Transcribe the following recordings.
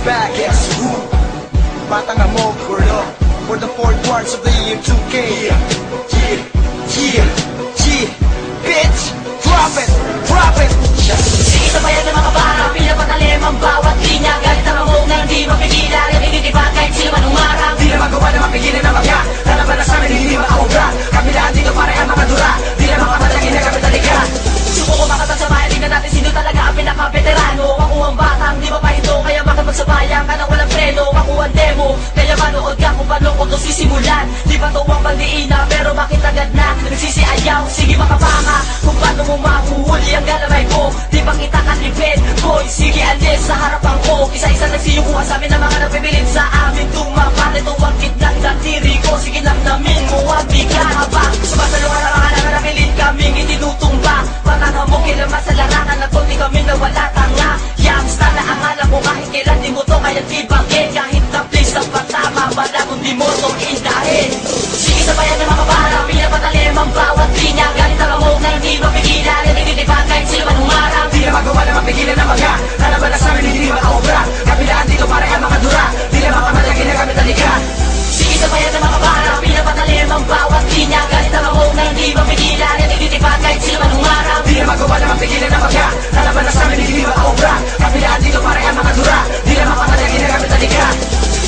back, guess who? Batang Amog, word up for the 4 quarts of the year 2K. Yeah, yeah, yeah, yeah. Bitch, drop it, drop it. Sige sabayan ng mga bata, pinapatalim ang bawat linya. Galit ang Amog na hindi mapigilan, nagtitipan kahit sino man umarang. Di na magawa na mapigilan ang mga lalaban na sa amin, hindi makaobra. Kabilaan dito pare ang mga dura. Di na makamatagin na kami talika. Suko ko makatag sa bayan, tingnan natin sino talaga ang pinaka-veterano. Ako ang batang di mapahito, kaya bakit magsabayan ka nang walang preno. Ako ang demo, kaya manood ka kung paano ko to sisimulan. Di ba to ang bandiina, pero bakit agad na nagsisiayaw? Sige makapanga, kung paano mo mahuhuli ang galamay ko. Di ba kita kalipin, boy, sige alis sa harapan ko. Isa-isa nagsiyukuha sa amin na mga napipilit sa amin. Tumapat ito ang kitlang datiri ko. Sige namnamin mo ang bigla habang sumasalungan na mga napilit kaming itinutumba. Patanga mo kilaman sa larangan at di kami nawala tanga. Yamsta na ang alam mo kahit kailan di mo to kaya tibagin. Kahit na please ang patama, wala kung di mo to indahin. Sige sabayan ng mga bata, pinapatalim ang bawat linya. Galit ang Amog na hindi mapigilan, nagtitipan kahit sino man umarang. Di na magawa na mapigilan ang mga lalaban na sa amin, hindi makaobra. Kabilaan dito pare ang mga dura. Di na makamatagin na kami talika. Sige sabayan ng mga bata, pinapatalim ang bawat linya. Galit ang Amog na hindi mapigilan, nagtitipan kahit sino man umarang. Di na magawa na mapigilan ang mga lalaban na sa amin, hindi makaobra. Kabilaan dito pare ang mga dura. Di na makamatagin na kami talika.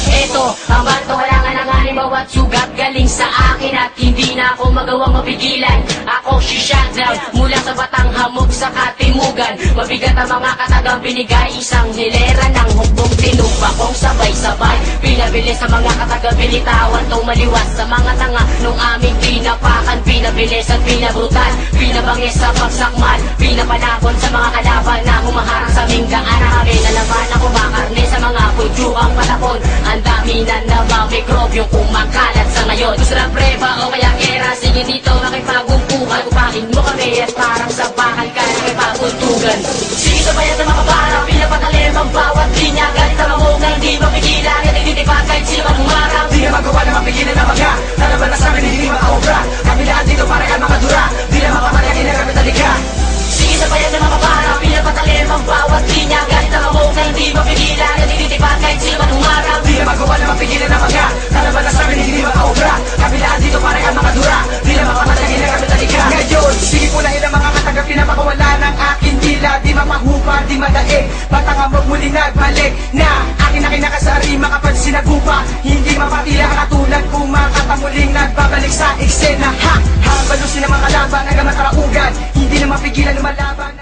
Ito, ang bato wala nga ng animaw at sugat galing sa akin at hindi na ako magawang mapigilan. Ako si Shutdown mula sa Batang Hamog sa Katimugan. Mabigat ang mga katagang binigay, isang hilera ng hukbong tinumba kong sabay-sabay. Pinabilis sa mga katagang binitawan, tumaliwas sa mga tanga nung aming pinapakan. Pinabilis at pinabrutal, pinabangis sa pagsakmal, pinapanakon sa mga kalaban na humaharang sa aming daan. Kami na naman ako makarne sa mga pudyukang patapon. Ang dami na namang mikrobyong kumakalat sa ngayon. Gusto na preba o kaya kera, sige dito makipagumpuhan. Upakin mo kami at parang sa bakal ka nakipagpuntugan. Sige sabayan ng mga bata, pinapatalim ang bawat linya. Galit ang Amog na hindi mapigilan, nagtitipan kahit sino man umarang. Di na magawa na mapigilan ang mga lalaban na sa amin, hindi makaobra. Kabilaan dito pare ang mga dura. Di na makamatagin na kami talika. Sige sabayan ng mga bata, pinapatalim ang bawat linya. Galit ang Amog na hindi mapigilan, nagtitipan kahit sino man umarang. Di na magawa na mapigilan ang mga lalaban na sa amin, hindi makaobra. Kabilaan dito pare ang mga dura. Di na makamatagin na kami talika. Ngayon, sige pulahin ang mga katagang pinapakawala ng akin dila. Di mapahupa, di madaig. Batang Amog muli nagbalik na akin na kinakasari, makapansin na gupa. Hindi mapatila katulad kumakata muling nagbabalik sa eksena. Ha! Habalusin ang mga laban hanggang mataraugan. Hindi na mapigilan lumalaban.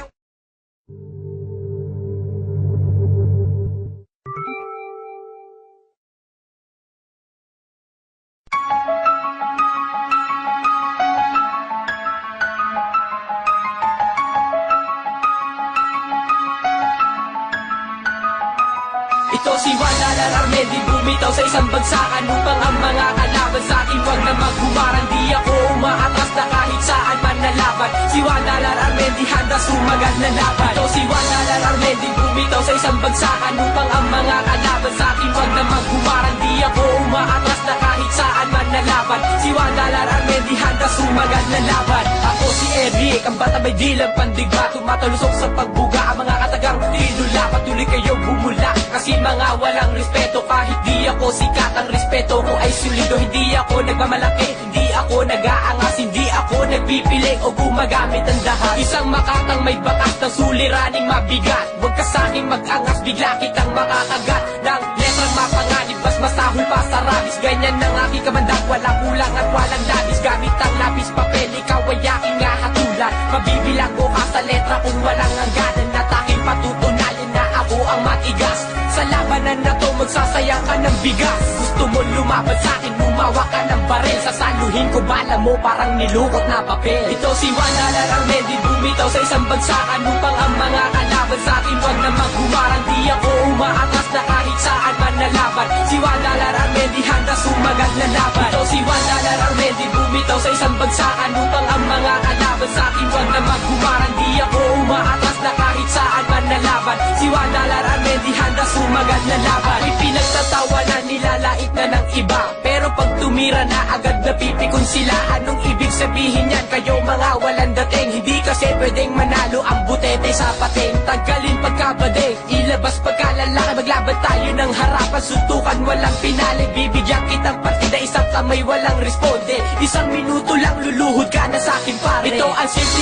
Ito si Juan Alararmen, di bumitaw sa isang bagsakan upang ang mga kalaban sa akin wag na maghumaran. Di ako umaatras na kahit saan man nalaban. Si Juan Alararmen, di handa sumagal na laban. Ito si Juan Alararmen, di bumitaw sa isang bagsakan upang ang mga kalaban sa akin wag na maghumaran. Di ako umaatras na kahit saan man nalaban. Si Juan Alararmen, di handa sumagal na laban. Ako si Eric, ang bata may dilang pandigma, tumatalusok sa pagbuga. Ang mga katagang tinula, patuloy kayo bumula. Kasi mga walang respeto, kahit di ako sikat, ang respeto ko ay solido. Hindi ako nagmamalaki, hindi ako nag-aangas, hindi ako nagpipiling o gumagamit ang dahat. Isang makatang may bakas ng suliraning mabigat. Huwag ka sa'king mag-angas, bigla kitang makakagat ng letrang mapanganib, mas masahol pa sa rabis. Ganyan ang aking kamandag, walang kulang at walang labis. Gamit ang lapis, papel, ikaw ay aking hatulan. Mabibilang ko ka sa letra kung walang hangganan. At aking patutunayan na ako ang matigas. Sa labanan na to magsasayang ka ng bigas. Gusto mo lumaban sa'kin, lumawa ka ng baril. Sasaluhin ko bala mo parang nilukot na papel. Ito si Juan Alararmen, di bumitaw sa isang bagsakan upang ang mga kalaban sa'kin wag na maghumaran. Di ako umaatras na kahit saan man nalaban. Si Juan Alararmen, di handa sumagal na laban. Ito si Juan Alararmen, di bumitaw sa isang bagsakan upang ang mga kalaban sa'kin wag na maghumaran. Di ako umaatras na kahit saan man nalaban. Si Juan Alararmen, di handa sumagal na laban. Ako'y pinagtatawanan, nilalait na ng iba. Pero pag tumira na agad napipikon sila. Anong ibig sabihin yan? Kayo mga walang dating. Hindi kasi pwedeng manalo ang butete sa pating. Tanggalin pagkabading, ilabas pagkalalaki. Maglaban tayo ng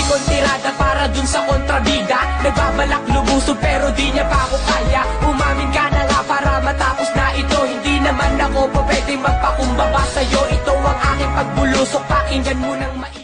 kong tirada para dun sa kontrabida. Nagbabalak lubuso pero di niya pa ako kaya. Umamin ka na nga para matapos na ito. Hindi naman ako pa pwedeng magpakumbaba sa'yo. Ito ang aking pagbulusok, pakinggan mo ng maigi.